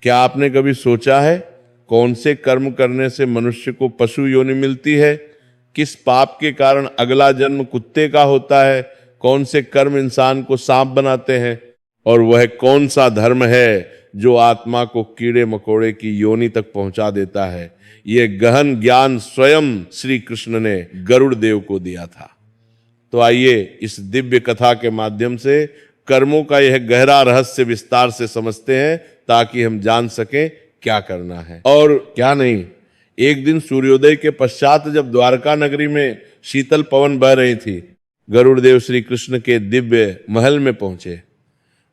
क्या आपने कभी सोचा है कौन से कर्म करने से मनुष्य को पशु योनि मिलती है? किस पाप के कारण अगला जन्म कुत्ते का होता है? कौन से कर्म इंसान को सांप बनाते हैं? और वह कौन सा धर्म है जो आत्मा को कीड़े मकोड़े की योनि तक पहुंचा देता है? यह गहन ज्ञान स्वयं श्री कृष्ण ने गरुड़ देव को दिया था। तो आइए इस दिव्य कथा के माध्यम से कर्मों का यह गहरा रहस्य विस्तार से समझते हैं, ताकि हम जान सकें क्या करना है और क्या नहीं। एक दिन सूर्योदय के पश्चात जब द्वारका नगरी में शीतल पवन बह रही थी, गरुड़ देव श्री कृष्ण के दिव्य महल में पहुंचे।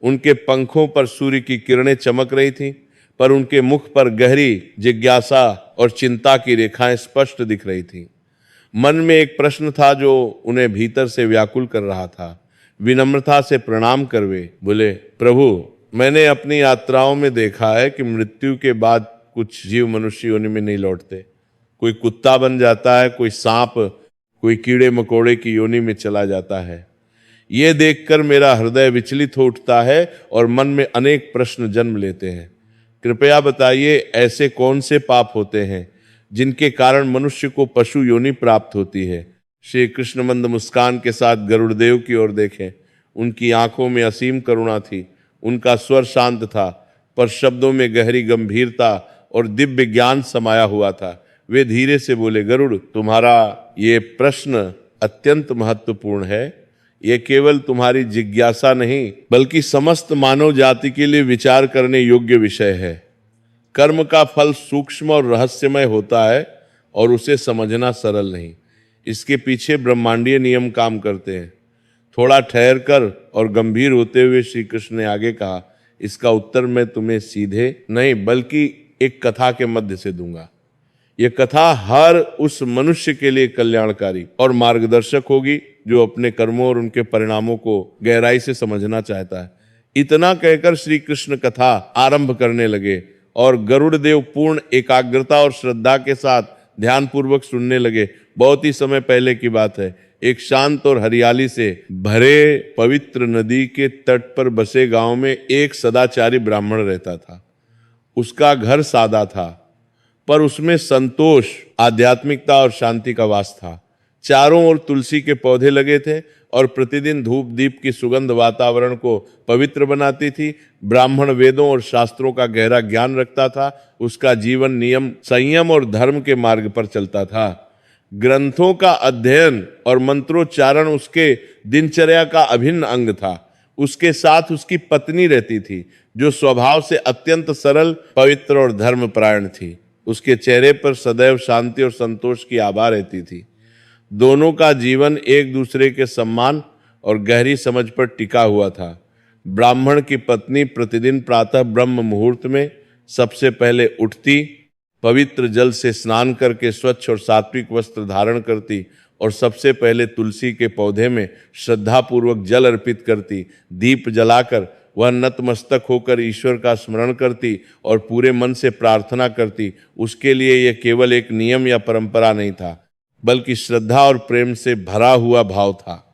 उनके पंखों पर सूर्य की किरणें चमक रही थीं, पर उनके मुख पर गहरी जिज्ञासा और चिंता की रेखाएं स्पष्ट दिख रही थीं। मन में एक प्रश्न था जो उन्हें भीतर से व्याकुल कर रहा था। विनम्रता से प्रणाम कर वे बोले, प्रभु, मैंने अपनी यात्राओं में देखा है कि मृत्यु के बाद कुछ जीव मनुष्य योनि में नहीं लौटते। कोई कुत्ता बन जाता है, कोई सांप, कोई कीड़े मकोड़े की योनि में चला जाता है। ये देखकर मेरा हृदय विचलित हो उठता है और मन में अनेक प्रश्न जन्म लेते हैं। कृपया बताइए, ऐसे कौन से पाप होते हैं जिनके कारण मनुष्य को पशु योनि प्राप्त होती है? श्री कृष्ण मंद मुस्कान के साथ गरुड़ देव की ओर देखें। उनकी आंखों में असीम करुणा थी। उनका स्वर शांत था, पर शब्दों में गहरी गंभीरता और दिव्य ज्ञान समाया हुआ था। वे धीरे से बोले, गरुड़, तुम्हारा ये प्रश्न अत्यंत महत्वपूर्ण है। ये केवल तुम्हारी जिज्ञासा नहीं, बल्कि समस्त मानव जाति के लिए विचार करने योग्य विषय है। कर्म का फल सूक्ष्म और रहस्यमय होता है और उसे समझना सरल नहीं। इसके पीछे ब्रह्मांडीय नियम काम करते हैं। थोड़ा ठहर कर और गंभीर होते हुए श्री कृष्ण ने आगे कहा, इसका उत्तर मैं तुम्हें सीधे नहीं बल्कि एक कथा के मध्य से दूंगा। यह कथा हर उस मनुष्य के लिए कल्याणकारी और मार्गदर्शक होगी जो अपने कर्मों और उनके परिणामों को गहराई से समझना चाहता है। इतना कहकर श्री कृष्ण कथा आरंभ करने लगे और गरुड़ देव पूर्ण एकाग्रता और श्रद्धा के साथ ध्यानपूर्वक सुनने लगे। बहुत ही समय पहले की बात है। एक शांत और हरियाली से भरे पवित्र नदी के तट पर बसे गांव में एक सदाचारी ब्राह्मण रहता था। उसका घर सादा था, पर उसमें संतोष, आध्यात्मिकता और शांति का वास था। चारों ओर तुलसी के पौधे लगे थे और प्रतिदिन धूप दीप की सुगंध वातावरण को पवित्र बनाती थी। ब्राह्मण वेदों और शास्त्रों का गहरा ज्ञान रखता था। उसका जीवन नियम, संयम और धर्म के मार्ग पर चलता था। ग्रंथों का अध्ययन और मंत्रोच्चारण उसके दिनचर्या का अभिन्न अंग था। उसके साथ उसकी पत्नी रहती थी, जो स्वभाव से अत्यंत सरल, पवित्र और धर्मपरायण थी। उसके चेहरे पर सदैव शांति और संतोष की आभा रहती थी। दोनों का जीवन एक दूसरे के सम्मान और गहरी समझ पर टिका हुआ था। ब्राह्मण की पत्नी प्रतिदिन प्रातः ब्रह्म मुहूर्त में सबसे पहले उठती, पवित्र जल से स्नान करके स्वच्छ और सात्विक वस्त्र धारण करती और सबसे पहले तुलसी के पौधे में श्रद्धापूर्वक जल अर्पित करती। दीप जलाकर वह नतमस्तक होकर ईश्वर का स्मरण करती और पूरे मन से प्रार्थना करती। उसके लिए यह केवल एक नियम या परंपरा नहीं था, बल्कि श्रद्धा और प्रेम से भरा हुआ भाव था।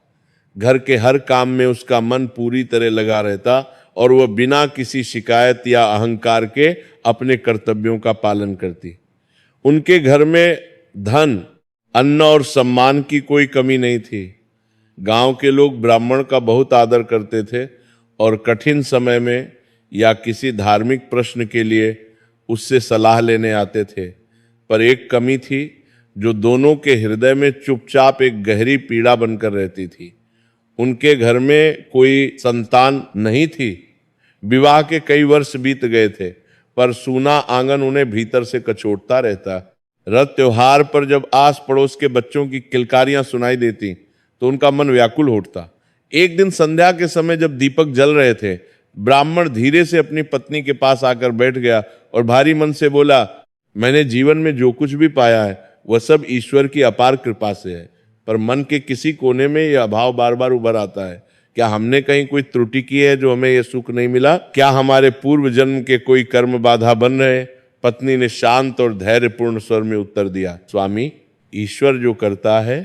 घर के हर काम में उसका मन पूरी तरह लगा रहता और वह बिना किसी शिकायत या अहंकार के अपने कर्तव्यों का पालन करती। उनके घर में धन, अन्न और सम्मान की कोई कमी नहीं थी। गांव के लोग ब्राह्मण का बहुत आदर करते थे और कठिन समय में या किसी धार्मिक प्रश्न के लिए उससे सलाह लेने आते थे। पर एक कमी थी जो दोनों के हृदय में चुपचाप एक गहरी पीड़ा बनकर रहती थी। उनके घर में कोई संतान नहीं थी। विवाह के कई वर्ष बीत गए थे, पर सूना आंगन उन्हें भीतर से कचोटता रहता। रथ त्योहार पर जब आस पड़ोस के बच्चों की किलकारियां सुनाई देती तो उनका मन व्याकुल हो उठता। एक दिन संध्या के समय जब दीपक जल रहे थे, ब्राह्मण धीरे से अपनी पत्नी के पास आकर बैठ गया और भारी मन से बोला, मैंने जीवन में जो कुछ भी पाया है वह सब ईश्वर की अपार कृपा से है, पर मन के किसी कोने में यह भाव बार बार उभर आता है। क्या हमने कहीं कोई त्रुटि की है जो हमें यह सुख नहीं मिला? क्या हमारे पूर्व जन्म के कोई कर्म बाधा बन रहे? पत्नी ने शांत और धैर्यपूर्ण स्वर में उत्तर दिया, स्वामी, ईश्वर जो करता है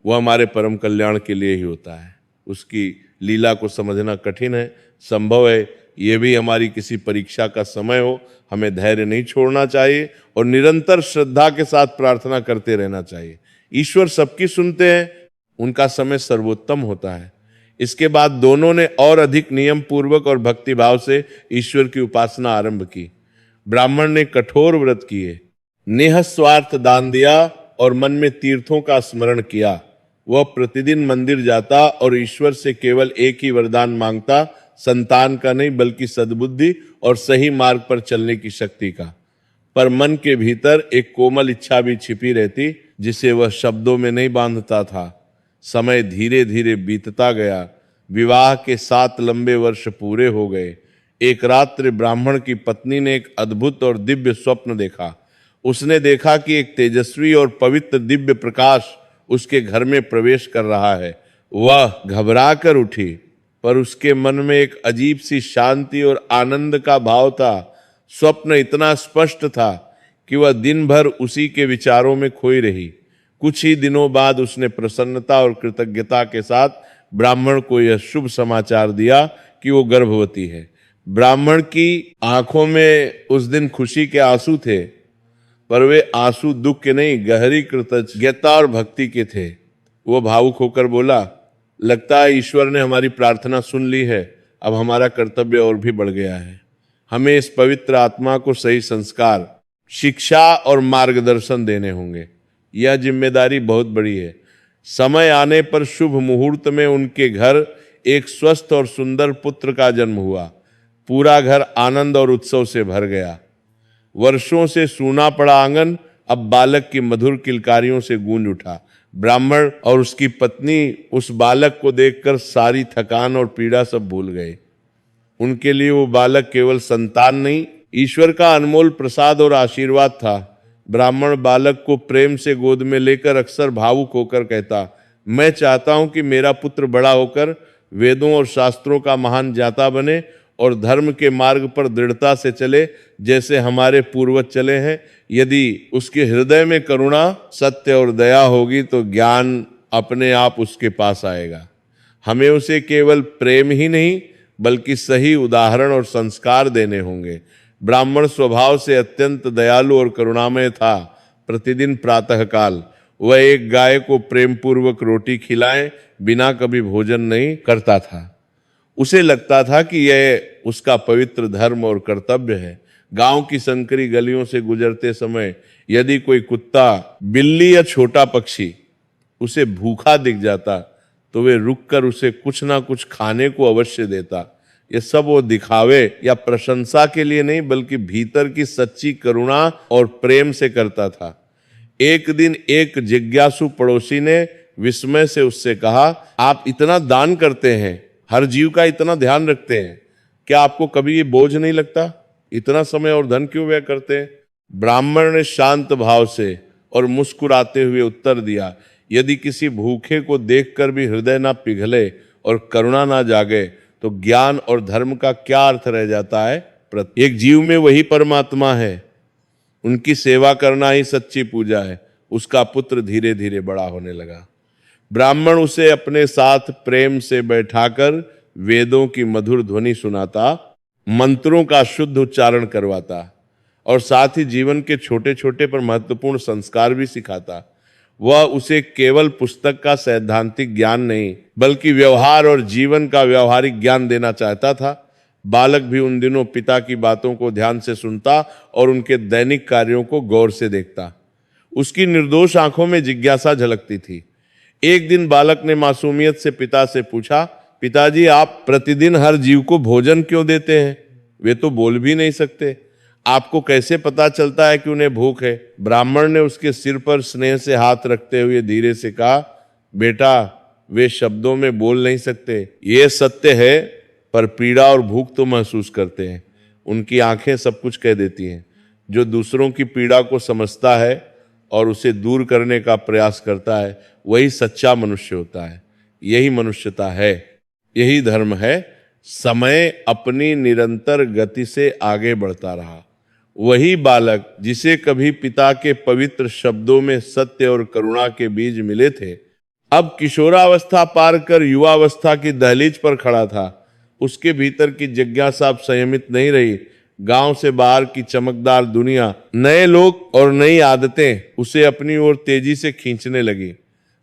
वह हमारे परम कल्याण के लिए ही होता है। उसकी लीला को समझना कठिन है। संभव है ये भी हमारी किसी परीक्षा का समय हो। हमें धैर्य नहीं छोड़ना चाहिए और निरंतर श्रद्धा के साथ प्रार्थना करते रहना चाहिए। ईश्वर सबकी सुनते हैं, उनका समय सर्वोत्तम होता है। इसके बाद दोनों ने और अधिक नियम पूर्वक और भक्तिभाव से ईश्वर की उपासना आरंभ की। ब्राह्मण ने कठोर व्रत किए, निःस्वार्थ दान दिया और मन में तीर्थों का स्मरण किया। वह प्रतिदिन मंदिर जाता और ईश्वर से केवल एक ही वरदान मांगता, संतान का नहीं बल्कि सद्बुद्धि और सही मार्ग पर चलने की शक्ति का। पर मन के भीतर एक कोमल इच्छा भी छिपी रहती, जिसे वह शब्दों में नहीं बांधता था। समय धीरे धीरे बीतता गया। विवाह के 7 लंबे वर्ष पूरे हो गए। एक रात्रि ब्राह्मण की पत्नी ने एक अद्भुत और दिव्य स्वप्न देखा। उसने देखा कि एक तेजस्वी और पवित्र दिव्य प्रकाश उसके घर में प्रवेश कर रहा है। वह घबरा कर उठी, पर उसके मन में एक अजीब सी शांति और आनंद का भाव था। स्वप्न इतना स्पष्ट था कि वह दिन भर उसी के विचारों में खोई रही। कुछ ही दिनों बाद उसने प्रसन्नता और कृतज्ञता के साथ ब्राह्मण को यह शुभ समाचार दिया कि वो गर्भवती है। ब्राह्मण की आंखों में उस दिन खुशी के आंसू थे, पर वे आंसू दुख के नहीं, गहरी कृतज्ञता और भक्ति के थे। वो भावुक होकर बोला, लगता है ईश्वर ने हमारी प्रार्थना सुन ली है। अब हमारा कर्तव्य और भी बढ़ गया है। हमें इस पवित्र आत्मा को सही संस्कार, शिक्षा और मार्गदर्शन देने होंगे। यह जिम्मेदारी बहुत बड़ी है। समय आने पर शुभ मुहूर्त में उनके घर एक स्वस्थ और सुंदर पुत्र का जन्म हुआ। पूरा घर आनंद और उत्सव से भर गया। वर्षों से सूना पड़ा आंगन अब बालक की मधुर किलकारियों से गूंज उठा। ब्राह्मण और उसकी पत्नी उस बालक को देखकर सारी थकान और पीड़ा सब भूल गए। उनके लिए वो बालक केवल संतान नहीं, ईश्वर का अनमोल प्रसाद और आशीर्वाद था। ब्राह्मण बालक को प्रेम से गोद में लेकर अक्सर भावुक होकर कहता, मैं चाहता हूं कि मेरा पुत्र बड़ा होकर वेदों और शास्त्रों का महान ज्ञाता बने और धर्म के मार्ग पर दृढ़ता से चले, जैसे हमारे पूर्वज चले हैं। यदि उसके हृदय में करुणा, सत्य और दया होगी तो ज्ञान अपने आप उसके पास आएगा। हमें उसे केवल प्रेम ही नहीं बल्कि सही उदाहरण और संस्कार देने होंगे। ब्राह्मण स्वभाव से अत्यंत दयालु और करुणामय था। प्रतिदिन प्रातःकाल वह एक गाय को प्रेम पूर्वक रोटी खिलाए बिना कभी भोजन नहीं करता था। उसे लगता था कि यह उसका पवित्र धर्म और कर्तव्य है। गांव की संकरी गलियों से गुजरते समय यदि कोई कुत्ता, बिल्ली या छोटा पक्षी उसे भूखा दिख जाता तो वे रुककर उसे कुछ ना कुछ खाने को अवश्य देता। ये सब वो दिखावे या प्रशंसा के लिए नहीं बल्कि भीतर की सच्ची करुणा और प्रेम से करता था। एक दिन एक जिज्ञासु पड़ोसी ने विस्मय से उससे कहा, आप इतना दान करते हैं, हर जीव का इतना ध्यान रखते हैं, क्या आपको कभी ये बोझ नहीं लगता? इतना समय और धन क्यों व्यय करते हैं? ब्राह्मण ने शांत भाव से और मुस्कुराते हुए उत्तर दिया, यदि किसी भूखे को देखकर भी हृदय ना पिघले और करुणा ना जागे तो ज्ञान और धर्म का क्या अर्थ रह जाता है? प्रत्येक जीव में वही परमात्मा है, उनकी सेवा करना ही सच्ची पूजा है। उसका पुत्र धीरे धीरे बड़ा होने लगा। ब्राह्मण उसे अपने साथ प्रेम से बैठाकर वेदों की मधुर ध्वनि सुनाता, मंत्रों का शुद्ध उच्चारण करवाता और साथ ही जीवन के छोटे छोटे पर महत्वपूर्ण संस्कार भी सिखाता। वह उसे केवल पुस्तक का सैद्धांतिक ज्ञान नहीं बल्कि व्यवहार और जीवन का व्यवहारिक ज्ञान देना चाहता था। बालक भी उन दिनों पिता की बातों को ध्यान से सुनता और उनके दैनिक कार्यों को गौर से देखता। उसकी निर्दोष आंखों में जिज्ञासा झलकती थी। एक दिन बालक ने मासूमियत से पिता से पूछा, पिताजी आप प्रतिदिन हर जीव को भोजन क्यों देते हैं? वे तो बोल भी नहीं सकते, आपको कैसे पता चलता है कि उन्हें भूख है? ब्राह्मण ने उसके सिर पर स्नेह से हाथ रखते हुए धीरे से कहा, बेटा वे शब्दों में बोल नहीं सकते, ये सत्य है, पर पीड़ा और भूख तो महसूस करते हैं। उनकी आंखें सब कुछ कह देती हैं। जो दूसरों की पीड़ा को समझता है और उसे दूर करने का प्रयास करता है वही सच्चा मनुष्य होता है। यही मनुष्यता है, यही धर्म है। समय अपनी निरंतर गति से आगे बढ़ता रहा। वही बालक जिसे कभी पिता के पवित्र शब्दों में सत्य और करुणा के बीज मिले थे, अब किशोरावस्था पार कर युवावस्था की दहलीज पर खड़ा था। उसके भीतर की जिज्ञासा अब संयमित नहीं रही। गांव से बाहर की चमकदार दुनिया, नए लोग और नई आदतें उसे अपनी ओर तेजी से खींचने लगी।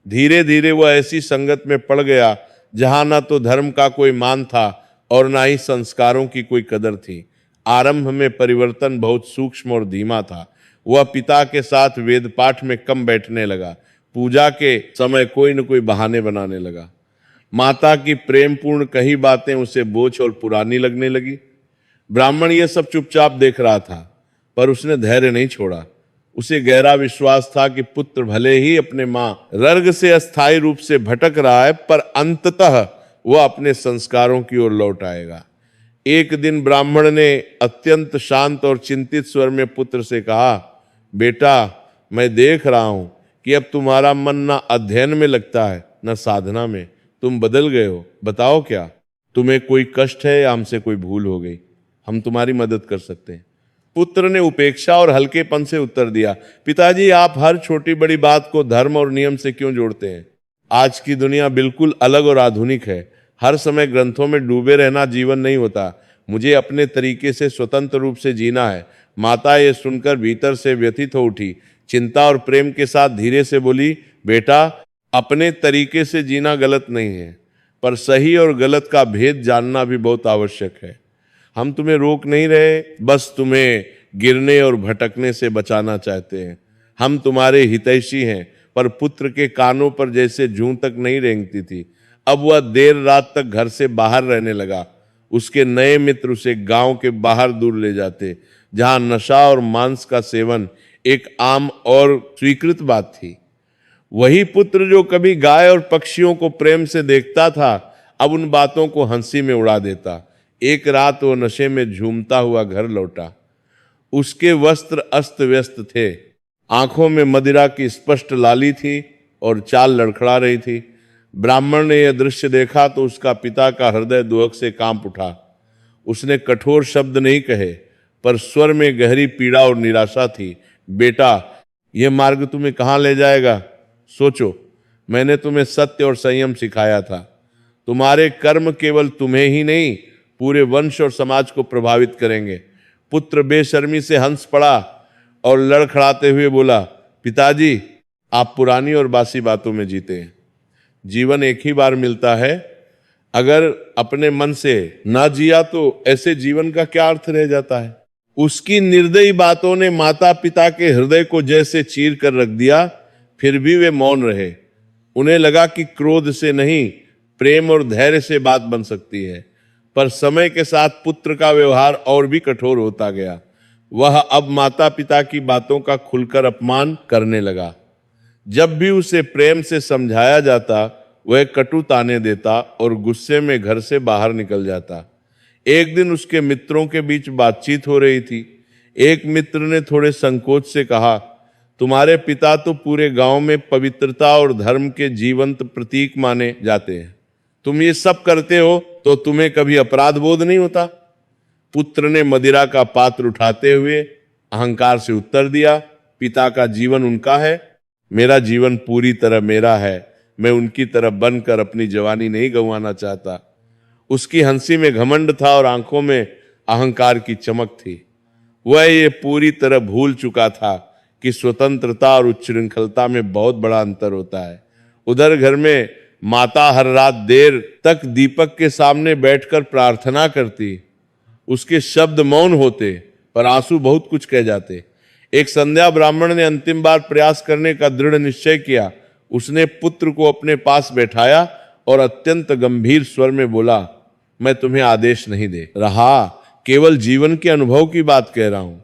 धीरे धीरे वह ऐसी संगत में पड़ गया जहां ना तो धर्म का कोई मान था और ना ही संस्कारों की कोई कदर थी। आरंभ में परिवर्तन बहुत सूक्ष्म और धीमा था। वह पिता के साथ वेद पाठ में कम बैठने लगा। पूजा के समय कोई न कोई बहाने बनाने लगा। माता की प्रेमपूर्ण कही बातें उसे बोझ और पुरानी लगने लगी। ब्राह्मण यह सब चुपचाप देख रहा था, पर उसने धैर्य नहीं छोड़ा। उसे गहरा विश्वास था कि पुत्र भले ही अपने मां रर्ग से अस्थायी रूप से भटक रहा है, पर अंततः वह अपने संस्कारों की ओर लौट आएगा। एक दिन ब्राह्मण ने अत्यंत शांत और चिंतित स्वर में पुत्र से कहा, बेटा, मैं देख रहा हूं कि अब तुम्हारा मन ना अध्ययन में लगता है न साधना में। तुम बदल गए हो। बताओ क्या तुम्हें कोई कष्ट है या हमसे कोई भूल हो गई? हम तुम्हारी मदद कर सकते हैं। पुत्र ने उपेक्षा और हल्केपन से उत्तर दिया, पिताजी, आप हर छोटी बड़ी बात को धर्म और नियम से क्यों जोड़ते हैं? आज की दुनिया बिल्कुल अलग और आधुनिक है। हर समय ग्रंथों में डूबे रहना जीवन नहीं होता। मुझे अपने तरीके से स्वतंत्र रूप से जीना है। माता ये सुनकर भीतर से व्यथित हो उठी। चिंता और प्रेम के साथ धीरे से बोली, बेटा, अपने तरीके से जीना गलत नहीं है, पर सही और गलत का भेद जानना भी बहुत आवश्यक है। हम तुम्हें रोक नहीं रहे, बस तुम्हें गिरने और भटकने से बचाना चाहते हैं। हम तुम्हारे हितैषी हैं। पर पुत्र के कानों पर जैसे जूं तक नहीं रेंगती थी। अब वह देर रात तक घर से बाहर रहने लगा। उसके नए मित्र उसे गांव के बाहर दूर ले जाते, जहां नशा और मांस का सेवन एक आम और स्वीकृत बात थी। वही पुत्र जो कभी गाय और पक्षियों को प्रेम से देखता था, अब उन बातों को हंसी में उड़ा देता। एक रात वो नशे में झूमता हुआ घर लौटा। उसके वस्त्र अस्त व्यस्त थे, आंखों में मदिरा की स्पष्ट लाली थी और चाल लड़खड़ा रही थी। ब्राह्मण ने यह दृश्य देखा तो उसका पिता का हृदय दुहक से कांप उठा। उसने कठोर शब्द नहीं कहे, पर स्वर में गहरी पीड़ा और निराशा थी। बेटा, यह मार्ग तुम्हें कहाँ ले जाएगा? सोचो, मैंने तुम्हें सत्य और संयम सिखाया था। तुम्हारे कर्म केवल तुम्हें ही नहीं, पूरे वंश और समाज को प्रभावित करेंगे। पुत्र बेशर्मी से हंस पड़ा और लड़खड़ाते हुए बोला, पिताजी, आप पुरानी और बासी बातों में जीते हैं। जीवन एक ही बार मिलता है। अगर अपने मन से ना जिया तो ऐसे जीवन का क्या अर्थ रह जाता है? उसकी निर्दयी बातों ने माता पिता के हृदय को जैसे चीर कर रख दिया। फिर भी वे मौन रहे। उन्हें लगा कि क्रोध से नहीं, प्रेम और धैर्य से बात बन सकती है। पर समय के साथ पुत्र का व्यवहार और भी कठोर होता गया। वह अब माता पिता की बातों का खुलकर अपमान करने लगा। जब भी उसे प्रेम से समझाया जाता, वह कटु ताने देता और गुस्से में घर से बाहर निकल जाता। एक दिन उसके मित्रों के बीच बातचीत हो रही थी। एक मित्र ने थोड़े संकोच से कहा, तुम्हारे पिता तो पूरे गांव में पवित्रता और धर्म के जीवंत प्रतीक माने जाते हैं। तुम ये सब करते हो तो तुम्हें कभी अपराध बोध नहीं होता? पुत्र ने मदिरा का पात्र उठाते हुए अहंकार से उत्तर दिया, पिता का जीवन उनका है, मेरा जीवन पूरी तरह मेरा है। मैं उनकी तरह बनकर अपनी जवानी नहीं गंवाना चाहता। उसकी हंसी में घमंड था और आंखों में अहंकार की चमक थी। वह ये पूरी तरह भूल चुका था कि स्वतंत्रता और उच्छृंखलता में बहुत बड़ा अंतर होता है। उधर घर में माता हर रात देर तक दीपक के सामने बैठकर प्रार्थना करती। उसके शब्द मौन होते, पर आंसू बहुत कुछ कह जाते। एक संध्या ब्राह्मण ने अंतिम बार प्रयास करने का दृढ़ निश्चय किया। उसने पुत्र को अपने पास बैठाया और अत्यंत गंभीर स्वर में बोला, मैं तुम्हें आदेश नहीं दे रहा, केवल जीवन के अनुभव की बात कह रहा हूं।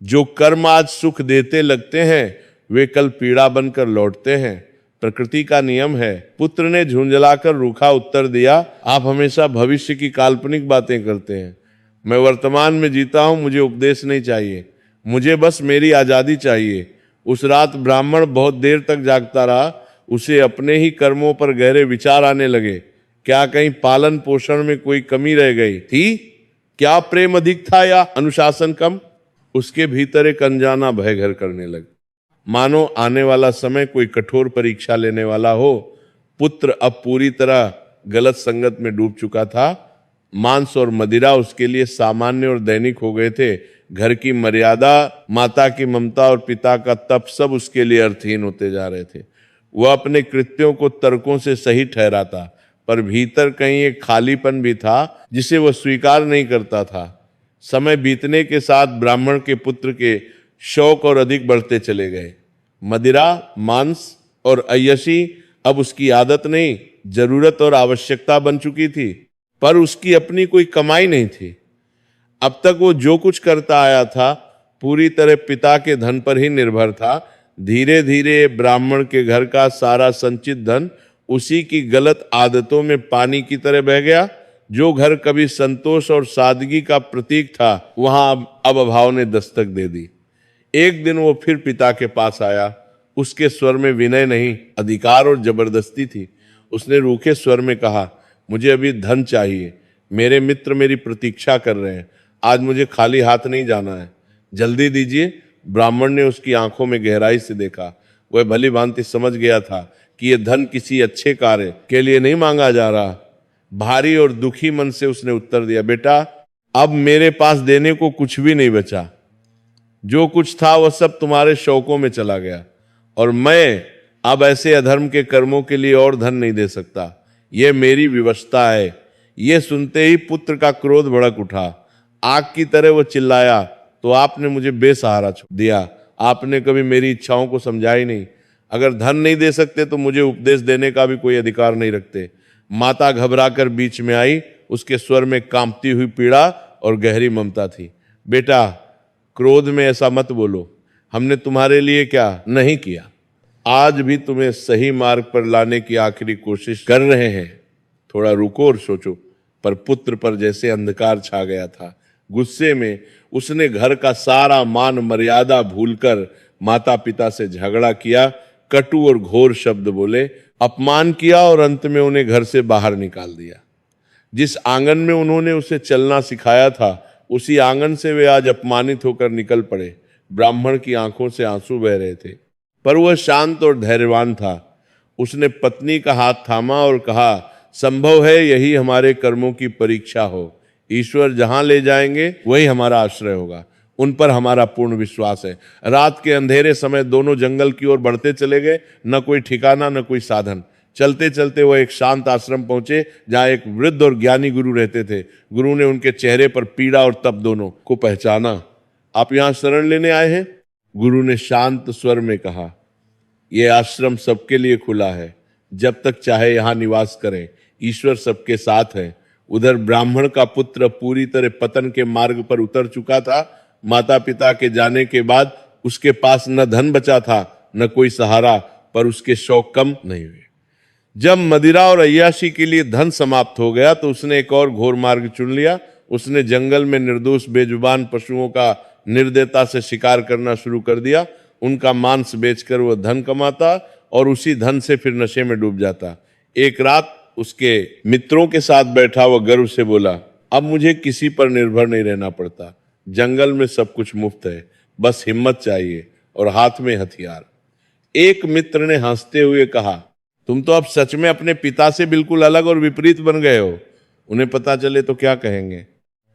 जो कर्म आज सुख देते लगते हैं, वे कल पीड़ा बनकर लौटते हैं। प्रकृति का नियम है। पुत्र ने झुंझलाकर रूखा उत्तर दिया, आप हमेशा भविष्य की काल्पनिक बातें करते हैं। मैं वर्तमान में जीता हूं, मुझे उपदेश नहीं चाहिए। मुझे बस मेरी आजादी चाहिए। उस रात ब्राह्मण बहुत देर तक जागता रहा। उसे अपने ही कर्मों पर गहरे विचार आने लगे। क्या कहीं पालन पोषण में कोई कमी रह गई थी? क्या प्रेम अधिक था या अनुशासन कम? उसके भीतर एक अनजाना भय घर करने लगा। मानो आने वाला समय कोई कठोर परीक्षा लेने वाला हो पुत्र अब पूरी तरह गलत संगत में डूब चुका था। मांस और मदिरा उसके लिए सामान्य और दैनिक हो गए थे। घर की मर्यादा, माता की ममता और पिता का तप सब उसके लिए अर्थहीन होते जा रहे थे। वह अपने कृत्यों को तर्कों से सही ठहराता, पर भीतर कहीं एक खालीपन भी था जिसे वह स्वीकार नहीं करता था। समय बीतने के साथ ब्राह्मण के पुत्र के शौक और अधिक बढ़ते चले गए। मदिरा, मांस और अय्यशी अब उसकी आदत नहीं, जरूरत और आवश्यकता बन चुकी थी, पर उसकी अपनी कोई कमाई नहीं थी। अब तक वो जो कुछ करता आया था पूरी तरह पिता के धन पर ही निर्भर था। धीरे धीरे ब्राह्मण के घर का सारा संचित धन उसी की गलत आदतों में पानी की तरह बह गया। जो घर कभी संतोष और सादगी का प्रतीक था, वहां अब अभाव ने दस्तक दे दी। एक दिन वो फिर पिता के पास आया। उसके स्वर में विनय नहीं, अधिकार और जबरदस्ती थी। उसने रूखे स्वर में कहा, मुझे अभी धन चाहिए, मेरे मित्र मेरी प्रतीक्षा कर रहे हैं, आज मुझे खाली हाथ नहीं जाना है, जल्दी दीजिए। ब्राह्मण ने उसकी आंखों में गहराई से देखा। वह भली भांति समझ गया था कि यह धन किसी अच्छे कार्य के लिए नहीं मांगा जा रहा। भारी और दुखी मन से उसने उत्तर दिया, बेटा अब मेरे पास देने को कुछ भी नहीं बचा। जो कुछ था वह सब तुम्हारे शौकों में चला गया, और मैं अब ऐसे अधर्म के कर्मों के लिए और धन नहीं दे सकता। यह मेरी विवशता है। यह सुनते ही पुत्र का क्रोध भड़क उठा। आग की तरह वो चिल्लाया, तो आपने मुझे बेसहारा छोड़ दिया। आपने कभी मेरी इच्छाओं को समझा ही नहीं। अगर धन नहीं दे सकते तो मुझे उपदेश देने का भी कोई अधिकार नहीं रखते। माता घबराकर बीच में आई। उसके स्वर में कांपती हुई पीड़ा और गहरी ममता थी। बेटा, क्रोध में ऐसा मत बोलो। हमने तुम्हारे लिए क्या नहीं किया। आज भी तुम्हें सही मार्ग पर लाने की आखिरी कोशिश कर रहे हैं। थोड़ा रुको और सोचो। पर पुत्र पर जैसे अंधकार छा गया था। गुस्से में उसने घर का सारा मान मर्यादा भूलकर माता पिता से झगड़ा किया, कटु और घोर शब्द बोले, अपमान किया और अंत में उन्हें घर से बाहर निकाल दिया। जिस आंगन में उन्होंने उसे चलना सिखाया था, उसी आंगन से वे आज अपमानित होकर निकल पड़े। ब्राह्मण की आंखों से आंसू बह रहे थे, पर वह शांत और धैर्यवान था। उसने पत्नी का हाथ थामा और कहा, संभव है यही हमारे कर्मों की परीक्षा हो। ईश्वर जहां ले जाएंगे वही हमारा आश्रय होगा। उन पर हमारा पूर्ण विश्वास है। रात के अंधेरे समय दोनों जंगल की ओर बढ़ते चले गए। न कोई ठिकाना, न कोई साधन। चलते चलते वह एक शांत आश्रम पहुंचे, जहां एक वृद्ध और ज्ञानी गुरु रहते थे। गुरु ने उनके चेहरे पर पीड़ा और तप दोनों को पहचाना। आप यहाँ शरण लेने आए हैं? गुरु ने शांत स्वर में कहा, यह आश्रम सबके लिए खुला है। जब तक चाहे यहाँ निवास करें। ईश्वर सबके साथ है। उधर ब्राह्मण का पुत्र पूरी तरह पतन के मार्ग पर उतर चुका था। माता पिता के जाने के बाद उसके पास न धन बचा था, न कोई सहारा, पर उसके शौक कम नहीं हुए। जब मदिरा और अय्याशी के लिए धन समाप्त हो गया तो उसने एक और घोर मार्ग चुन लिया। उसने जंगल में निर्दोष बेजुबान पशुओं का निर्दयता से शिकार करना शुरू कर दिया। उनका मांस बेचकर वह धन कमाता और उसी धन से फिर नशे में डूब जाता। एक रात उसके मित्रों के साथ बैठा वह गर्व से बोला, अब मुझे किसी पर निर्भर नहीं रहना पड़ता। जंगल में सब कुछ मुफ्त है, बस हिम्मत चाहिए और हाथ में हथियार। एक मित्र ने हंसते हुए कहा, तुम तो अब सच में अपने पिता से बिल्कुल अलग और विपरीत बन गए हो। उन्हें पता चले तो क्या कहेंगे।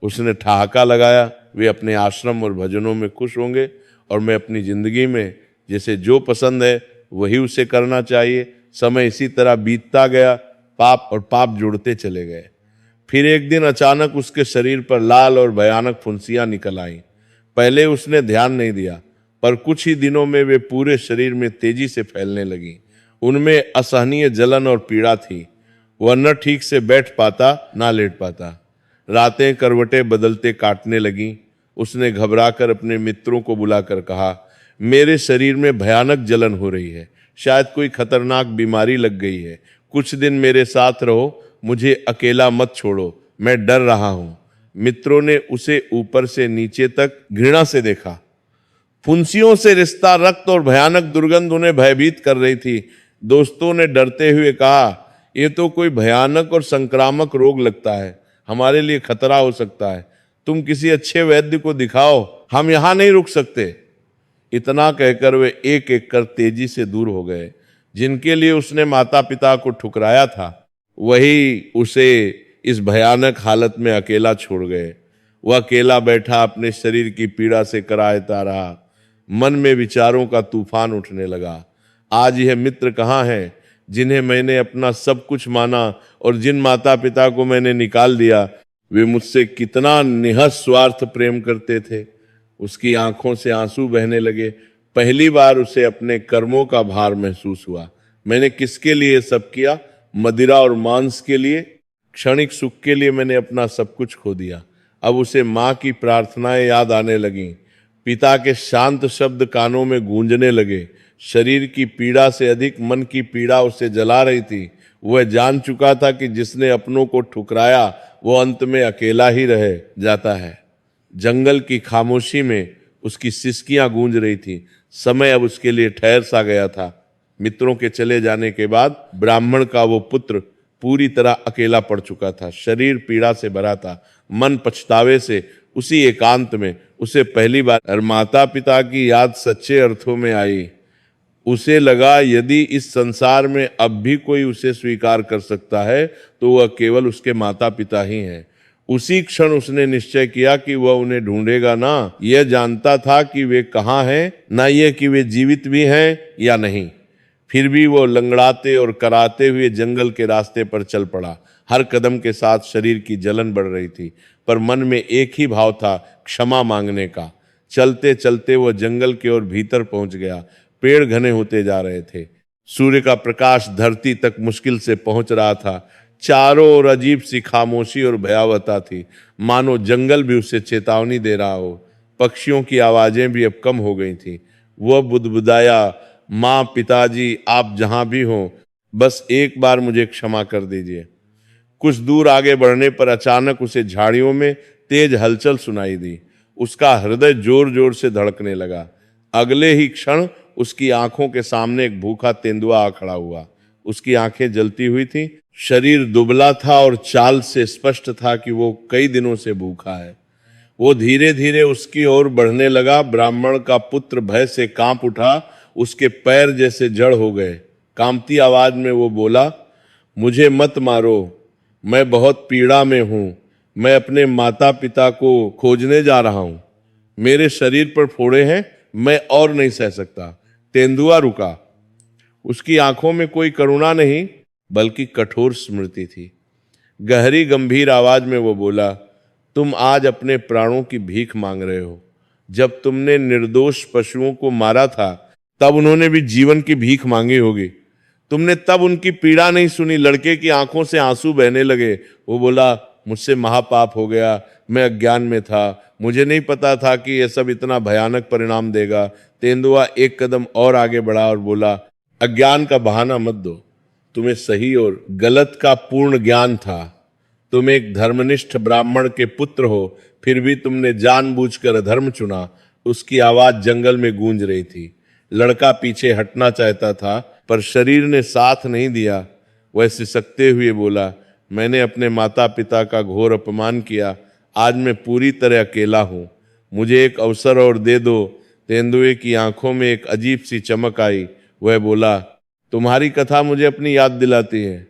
उसने ठहाका लगाया, वे अपने आश्रम और भजनों में खुश होंगे और मैं अपनी जिंदगी में जैसे जो पसंद है वही उसे करना चाहिए। समय इसी तरह बीतता गया। पाप और पाप जुड़ते चले गए। फिर एक दिन अचानक उसके शरीर पर लाल और भयानक फुंसियां निकल आईं। पहले उसने ध्यान नहीं दिया, पर कुछ ही दिनों में वे पूरे शरीर में तेजी से फैलने लगी। उनमें असहनीय जलन और पीड़ा थी। वह न ठीक से बैठ पाता, ना लेट पाता। रातें करवटें बदलते काटने लगीं। उसने घबराकर अपने मित्रों को बुलाकर कहा, मेरे शरीर में भयानक जलन हो रही है, शायद कोई खतरनाक बीमारी लग गई है। कुछ दिन मेरे साथ रहो, मुझे अकेला मत छोड़ो, मैं डर रहा हूं। मित्रों ने उसे ऊपर से नीचे तक घृणा से देखा। फुंसियों से रिश्ता रक्त और भयानक दुर्गंध उन्हें भयभीत कर रही थी। दोस्तों ने डरते हुए कहा, यह तो कोई भयानक और संक्रामक रोग लगता है, हमारे लिए खतरा हो सकता है। तुम किसी अच्छे वैद्य को दिखाओ, हम यहां नहीं रुक सकते। इतना कहकर वे एक एक कर तेजी से दूर हो गए। जिनके लिए उसने माता पिता को ठुकराया था, वही उसे इस भयानक हालत में अकेला छोड़ गए। वह अकेला बैठा अपने शरीर की पीड़ा से कराहता रहा। मन में विचारों का तूफान उठने लगा। आज यह मित्र कहाँ हैं जिन्हें मैंने अपना सब कुछ माना, और जिन माता पिता को मैंने निकाल दिया, वे मुझसे कितना निःस्वार्थ प्रेम करते थे। उसकी आंखों से आंसू बहने लगे। पहली बार उसे अपने कर्मों का भार महसूस हुआ। मैंने किसके लिए सब किया? मदिरा और मांस के लिए, क्षणिक सुख के लिए मैंने अपना सब कुछ खो दिया। अब उसे माँ की प्रार्थनाएं याद आने लगीं। पिता के शांत शब्द कानों में गूंजने लगे। शरीर की पीड़ा से अधिक मन की पीड़ा उसे जला रही थी। वह जान चुका था कि जिसने अपनों को ठुकराया वो अंत में अकेला ही रह जाता है। जंगल की खामोशी में उसकी सिसकियां गूंज रही थी। समय अब उसके लिए ठहर सा गया था। मित्रों के चले जाने के बाद ब्राह्मण का वो पुत्र पूरी तरह अकेला पड़ चुका था। शरीर पीड़ा से भरा था, मन पछतावे से। उसी एकांत में उसे पहली बार माता पिता की याद सच्चे अर्थों में आई। उसे लगा यदि इस संसार में अब भी कोई उसे स्वीकार कर सकता है तो वह केवल उसके माता पिता ही हैं। उसी क्षण उसने निश्चय किया कि वह उन्हें ढूंढेगा ना। यह जानता था कि वे कहाँ हैं, ना यह कि वे जीवित भी हैं या नहीं। फिर भी वो लंगड़ाते और कराते हुए जंगल के रास्ते पर चल पड़ा। हर कदम के साथ शरीर की जलन बढ़ रही थी, पर मन में एक ही भाव था, क्षमा मांगने का। चलते चलते वह जंगल की ओर भीतर पहुंच गया। पेड़ घने होते जा रहे थे। सूर्य का प्रकाश धरती तक मुश्किल से पहुंच रहा था। चारों ओर अजीब सी खामोशी और भयावहता थी, मानो जंगल भी उसे चेतावनी दे रहा हो। पक्षियों की आवाजें भी अब कम हो गई थी। वह बुदबुदाया, माँ, पिताजी, आप जहां भी हों, बस एक बार मुझे क्षमा कर दीजिए। कुछ दूर आगे बढ़ने पर अचानक उसे झाड़ियों में तेज हलचल सुनाई दी। उसका हृदय जोर जोर से धड़कने लगा। अगले ही क्षण उसकी आंखों के सामने एक भूखा तेंदुआ आ खड़ा हुआ। उसकी आंखें जलती हुई थी, शरीर दुबला था और चाल से स्पष्ट था कि वो कई दिनों से भूखा है। वो धीरे धीरे उसकी ओर बढ़ने लगा। ब्राह्मण का पुत्र भय से कांप उठा। उसके पैर जैसे जड़ हो गए। कांपती आवाज में वो बोला, मुझे मत मारो, मैं बहुत पीड़ा में हूं। मैं अपने माता पिता को खोजने जा रहा हूं। मेरे शरीर पर फोड़े हैं, मैं और नहीं सह सकता। तेंदुआ रुका। उसकी आंखों में कोई करुणा नहीं, बल्कि कठोर स्मृति थी। गहरी गंभीर आवाज में वो बोला, तुम आज अपने प्राणों की भीख मांग रहे हो। जब तुमने निर्दोष पशुओं को मारा था तब उन्होंने भी जीवन की भीख मांगी होगी। तुमने तब उनकी पीड़ा नहीं सुनी। लड़के की आंखों से आंसू बहने लगे। वो बोला, मुझसे महापाप हो गया, मैं अज्ञान में था, मुझे नहीं पता था कि यह सब इतना भयानक परिणाम देगा। तेंदुआ एक कदम और आगे बढ़ा और बोला, अज्ञान का बहाना मत दो। तुम्हें सही और गलत का पूर्ण ज्ञान था। तुम एक धर्मनिष्ठ ब्राह्मण के पुत्र हो, फिर भी तुमने जानबूझकर अधर्म चुना। उसकी आवाज जंगल में गूंज रही थी। लड़का पीछे हटना चाहता था, पर शरीर ने साथ नहीं दिया। वह सिसकते हुए बोला, मैंने अपने माता पिता का घोर अपमान किया। आज मैं पूरी तरह अकेला हूं। मुझे एक अवसर और दे दो। तेंदुए की आंखों में एक अजीब सी चमक आई। वह बोला, तुम्हारी कथा मुझे अपनी याद दिलाती है।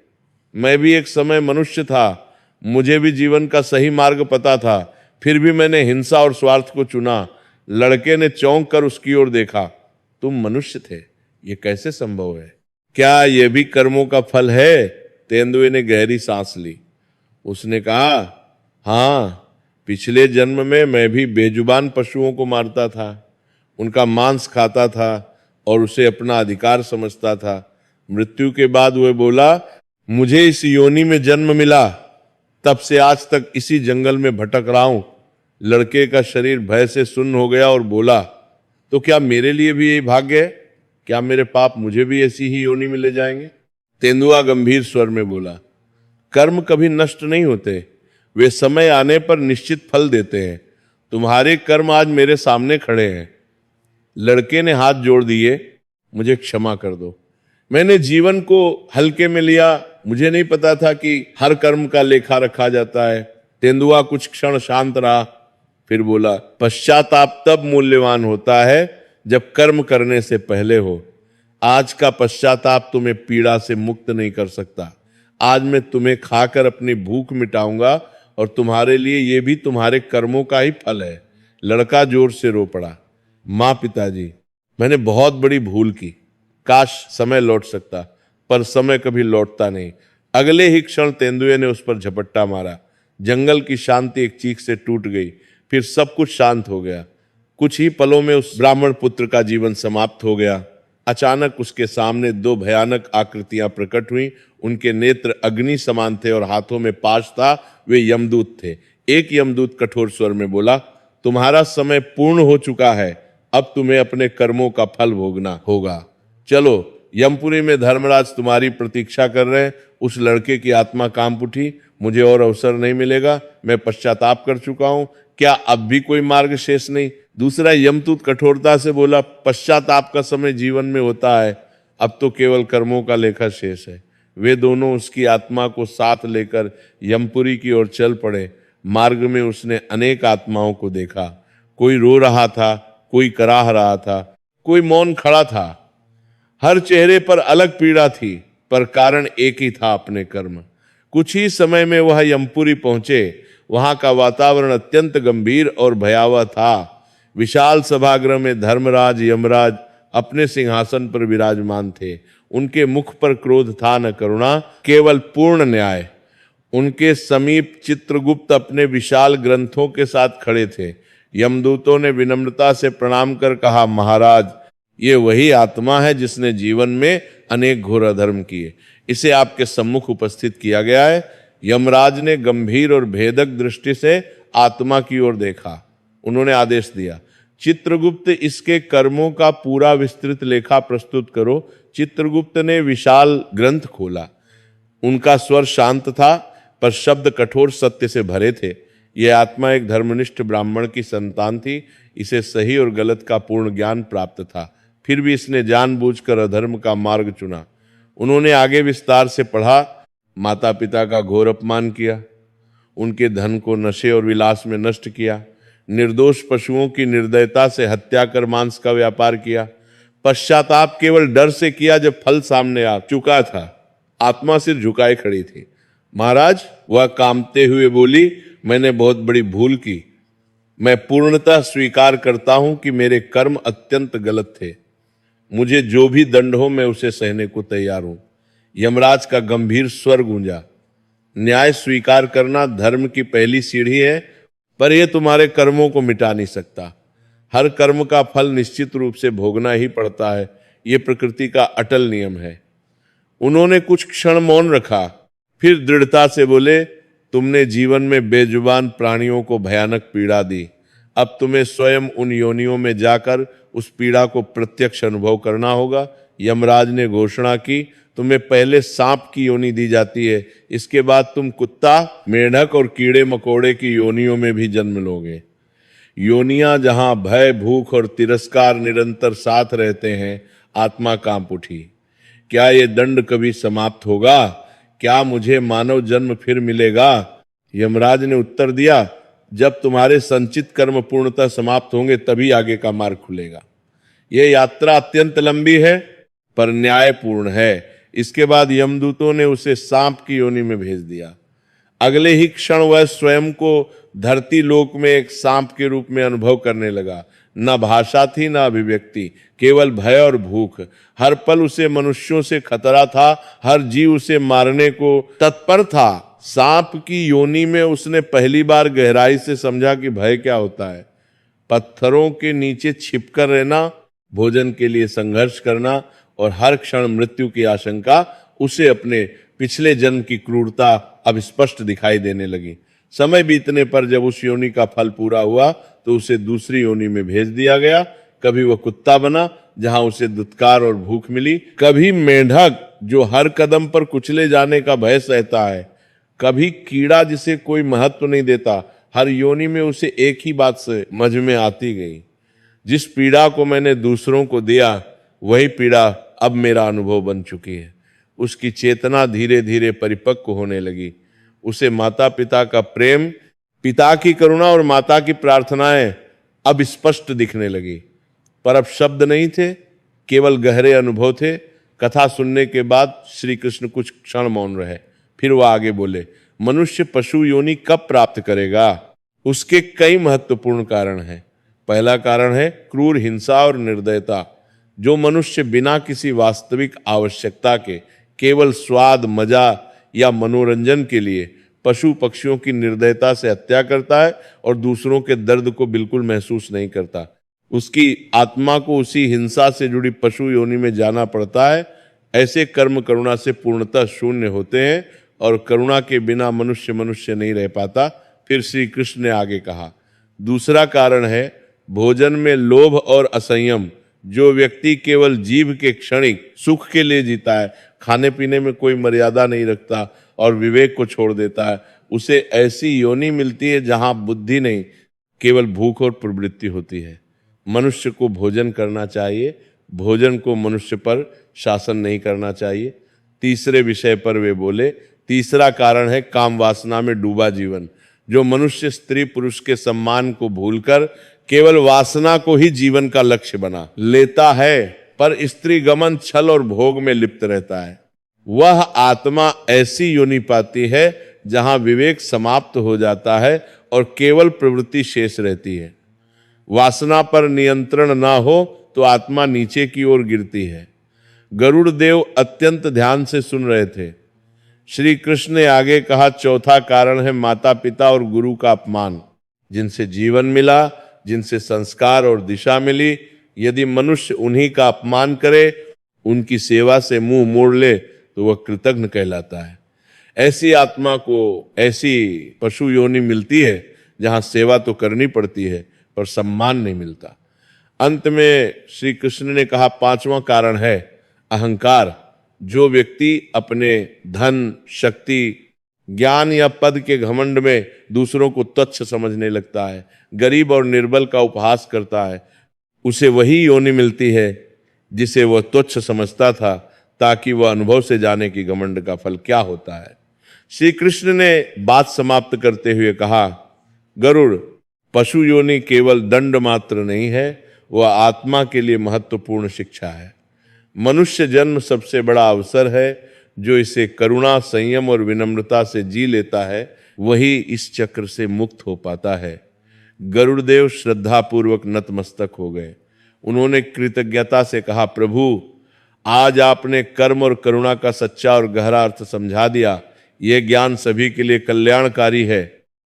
मैं भी एक समय मनुष्य था। मुझे भी जीवन का सही मार्ग पता था, फिर भी मैंने हिंसा और स्वार्थ को चुना। लड़के ने चौंक कर उसकी ओर देखा। तुम मनुष्य थे, ये कैसे संभव है? क्या यह भी कर्मों का फल है? तेंदुए ने गहरी सांस ली। उसने कहा, हाँ, पिछले जन्म में मैं भी बेजुबान पशुओं को मारता था, उनका मांस खाता था और उसे अपना अधिकार समझता था। मृत्यु के बाद वह बोला, मुझे इस योनि में जन्म मिला, तब से आज तक इसी जंगल में भटक रहा हूं। लड़के का शरीर भय से सुन्न हो गया और बोला, तो क्या मेरे लिए भी यही भाग्य है? क्या मेरे पाप मुझे भी ऐसी ही योनि में ले जाएंगे? तेंदुआ गंभीर स्वर में बोला, कर्म कभी नष्ट नहीं होते, वे समय आने पर निश्चित फल देते हैं। तुम्हारे कर्म आज मेरे सामने खड़े हैं। लड़के ने हाथ जोड़ दिए, मुझे क्षमा कर दो। मैंने जीवन को हल्के में लिया। मुझे नहीं पता था कि हर कर्म का लेखा रखा जाता है। तेंदुआ कुछ क्षण शांत रहा, फिर बोला, पश्चाताप तब मूल्यवान होता है जब कर्म करने से पहले हो। आज का पश्चाताप तुम्हें पीड़ा से मुक्त नहीं कर सकता। आज मैं तुम्हें खाकर अपनी भूख मिटाऊंगा और तुम्हारे लिए ये भी तुम्हारे कर्मों का ही फल है। लड़का जोर से रो पड़ा। माँ, पिताजी, मैंने बहुत बड़ी भूल की। काश समय लौट सकता, पर समय कभी लौटता नहीं। अगले ही क्षण तेंदुए ने उस पर झपट्टा मारा। जंगल की शांति एक चीख से टूट गई। फिर सब कुछ शांत हो गया। कुछ ही पलों में उस ब्राह्मण पुत्र का जीवन समाप्त हो गया। अचानक उसके सामने दो भयानक आकृतियां प्रकट हुई। उनके नेत्र अग्नि समान थे और हाथों में पाश था। वे यमदूत थे। एक यमदूत कठोर स्वर में बोला, तुम्हारा समय पूर्ण हो चुका है, अब तुम्हें अपने कर्मों का फल भोगना होगा। चलो, यमपुरी में धर्मराज तुम्हारी प्रतीक्षा कर रहे हैं। उस लड़के की आत्मा कांप उठी। मुझे और अवसर नहीं मिलेगा, मैं पश्चाताप कर चुका हूं। क्या अब भी कोई मार्ग शेष नहीं? दूसरा यमदूत कठोरता से बोला, पश्चाताप का समय जीवन में होता है, अब तो केवल कर्मों का लेखा शेष है। वे दोनों उसकी आत्मा को साथ लेकर यमपुरी की ओर चल पड़े। मार्ग में उसने अनेक आत्माओं को देखा। कोई रो रहा था, कोई कराह रहा था, कोई मौन खड़ा था। हर चेहरे पर अलग पीड़ा थी, पर कारण एक ही था, अपने कर्म। कुछ ही समय में वह यमपुरी पहुंचे। वहां का वातावरण अत्यंत गंभीर और भयावह था। विशाल सभागृह में धर्मराज यमराज अपने सिंहासन पर विराजमान थे। उनके मुख पर क्रोध था न करुणा, केवल पूर्ण न्याय। उनके समीप चित्रगुप्त अपने विशाल ग्रंथों के साथ खड़े थे। यमदूतों ने विनम्रता से प्रणाम कर कहा, महाराज, ये वही आत्मा है जिसने जीवन में अनेक घोर अधर्म किए। इसे आपके सम्मुख उपस्थित किया गया है। यमराज ने गंभीर और भेदक दृष्टि से आत्मा की ओर देखा। उन्होंने आदेश दिया, चित्रगुप्त, इसके कर्मों का पूरा विस्तृत लेखा प्रस्तुत करो। चित्रगुप्त ने विशाल ग्रंथ खोला। उनका स्वर शांत था, पर शब्द कठोर सत्य से भरे थे। यह आत्मा एक धर्मनिष्ठ ब्राह्मण की संतान थी। इसे सही और गलत का पूर्ण ज्ञान प्राप्त था, फिर भी इसने जानबूझकर अधर्म का मार्ग चुना। उन्होंने आगे विस्तार से पढ़ा। माता पिता का घोर अपमान किया, उनके धन को नशे और विलास में नष्ट किया, निर्दोष पशुओं की निर्दयता से हत्या कर मांस का व्यापार किया। पश्चाताप केवल डर से किया जब फल सामने आ चुका था। आत्मा सिर झुकाए खड़ी थी। महाराज, वह कांपते हुए बोली, मैंने बहुत बड़ी भूल की। मैं पूर्णतः स्वीकार करता हूं कि मेरे कर्म अत्यंत गलत थे। मुझे जो भी दंड हो, मैं उसे सहने को तैयार हूं। यमराज का गंभीर स्वर गूंजा। न्याय स्वीकार करना धर्म की पहली सीढ़ी है, पर यह तुम्हारे कर्मों को मिटा नहीं सकता। हर कर्म का फल निश्चित रूप से भोगना ही पड़ता है। यह प्रकृति का अटल नियम है। उन्होंने कुछ क्षण मौन रखा, फिर दृढ़ता से बोले, तुमने जीवन में बेजुबान प्राणियों को भयानक पीड़ा दी। अब तुम्हें स्वयं उन योनियों में जाकर उस पीड़ा को प्रत्यक्ष अनुभव करना होगा। यमराज ने घोषणा की, तुम्हें पहले सांप की योनि दी जाती है, इसके बाद तुम कुत्ता, मेंढक और कीड़े मकोड़े की योनियों में भी जन्म लोगे। योनियां जहां भय, भूख और तिरस्कार निरंतर साथ रहते हैं। आत्मा कांप उठी। क्या ये दंड कभी समाप्त होगा? क्या मुझे मानव जन्म फिर मिलेगा? यमराज ने उत्तर दिया, जब तुम्हारे संचित कर्म पूर्णतः समाप्त होंगे तभी आगे का मार्ग खुलेगा। यह यात्रा अत्यंत लंबी है, पर न्यायपूर्ण है। इसके बाद यमदूतों ने उसे सांप की योनि में भेज दिया। अगले ही क्षण वह स्वयं को धरती लोक में एक सांप के रूप में अनुभव करने लगा। न भाषा थी, न अभिव्यक्ति, केवल भय और भूख। हर पल उसे मनुष्यों से खतरा था। हर जीव उसे मारने को तत्पर था। सांप की योनि में उसने पहली बार गहराई से समझा कि भय क्या होता है। पत्थरों के नीचे छिपकर रहना, भोजन के लिए संघर्ष करना और हर क्षण मृत्यु की आशंका। उसे अपने पिछले जन्म की क्रूरता अब स्पष्ट दिखाई देने लगी। समय बीतने पर जब उस योनि का फल पूरा हुआ तो उसे दूसरी योनि में भेज दिया गया। कभी वह कुत्ता बना, जहां उसे दुत्कार और भूख मिली। कभी मेंढक, जो हर कदम पर कुचले जाने का भय सहता है। कभी कीड़ा, जिसे कोई महत्व नहीं देता। हर योनि में उसे एक ही बात से समझ में आती गई, जिस पीड़ा को मैंने दूसरों को दिया, वही पीड़ा अब मेरा अनुभव बन चुकी है। उसकी चेतना धीरे धीरे परिपक्व होने लगी। उसे माता पिता का प्रेम, पिता की करुणा और माता की प्रार्थनाएं अब स्पष्ट दिखने लगी। पर अब शब्द नहीं थे, केवल गहरे अनुभव थे। कथा सुनने के बाद श्री कृष्ण कुछ क्षण मौन रहे, फिर वह आगे बोले, मनुष्य पशु योनि कब प्राप्त करेगा? उसके कई महत्वपूर्ण कारण हैं। पहला कारण है क्रूर हिंसा और निर्दयता। जो मनुष्य बिना किसी वास्तविक आवश्यकता के केवल स्वाद, मजा या मनोरंजन के लिए पशु पक्षियों की निर्दयता से हत्या करता है और दूसरों के दर्द को बिल्कुल महसूस नहीं करता, उसकी आत्मा को उसी हिंसा से जुड़ी पशु योनि में जाना पड़ता है। ऐसे कर्म करुणा से पूर्णतः शून्य होते हैं और करुणा के बिना मनुष्य मनुष्य नहीं रह पाता। फिर श्री कृष्ण ने आगे कहा, दूसरा कारण है भोजन में लोभ और असंयम। जो व्यक्ति केवल जीभ के क्षणिक सुख के लिए जीता है, खाने पीने में कोई मर्यादा नहीं रखता और विवेक को छोड़ देता है, उसे ऐसी योनि मिलती है जहां बुद्धि नहीं, केवल भूख और प्रवृत्ति होती है। मनुष्य को भोजन करना चाहिए, भोजन को मनुष्य पर शासन नहीं करना चाहिए। तीसरे विषय पर वे बोले, तीसरा कारण है काम वासना में डूबा जीवन। जो मनुष्य स्त्री पुरुष के सम्मान को भूलकर केवल वासना को ही जीवन का लक्ष्य बना लेता है, पर स्त्री गमन, छल और भोग में लिप्त रहता है, वह आत्मा ऐसी योनि पाती है जहां विवेक समाप्त हो जाता है और केवल प्रवृत्ति शेष रहती है। वासना पर नियंत्रण ना हो तो आत्मा नीचे की ओर गिरती है। गरुड़ देव अत्यंत ध्यान से सुन रहे थे। श्री कृष्ण ने आगे कहा, चौथा कारण है माता पिता और गुरु का अपमान। जिनसे जीवन मिला, जिनसे संस्कार और दिशा मिली, यदि मनुष्य उन्हीं का अपमान करे, उनकी सेवा से मुंह मोड़ ले, तो वह कृतघ्न कहलाता है। ऐसी आत्मा को ऐसी पशु योनि मिलती है जहां सेवा तो करनी पड़ती है पर सम्मान नहीं मिलता। अंत में श्री कृष्ण ने कहा, पांचवा कारण है अहंकार। जो व्यक्ति अपने धन, शक्ति, ज्ञान या पद के घमंड में दूसरों को तुच्छ समझने लगता है, गरीब और निर्बल का उपहास करता है, उसे वही योनि मिलती है जिसे वह तुच्छ समझता था, ताकि वह अनुभव से जाने की घमंड का फल क्या होता है। श्री कृष्ण ने बात समाप्त करते हुए कहा, गरुड़, पशु योनि केवल दंड मात्र नहीं है, वह आत्मा के लिए महत्वपूर्ण शिक्षा है। मनुष्य जन्म सबसे बड़ा अवसर है। जो इसे करुणा, संयम और विनम्रता से जी लेता है, वही इस चक्र से मुक्त हो पाता है। गरुड़देव श्रद्धापूर्वक नतमस्तक हो गए। उन्होंने कृतज्ञता से कहा, प्रभु, आज आपने कर्म और करुणा का सच्चा और गहरा अर्थ समझा दिया। यह ज्ञान सभी के लिए कल्याणकारी है।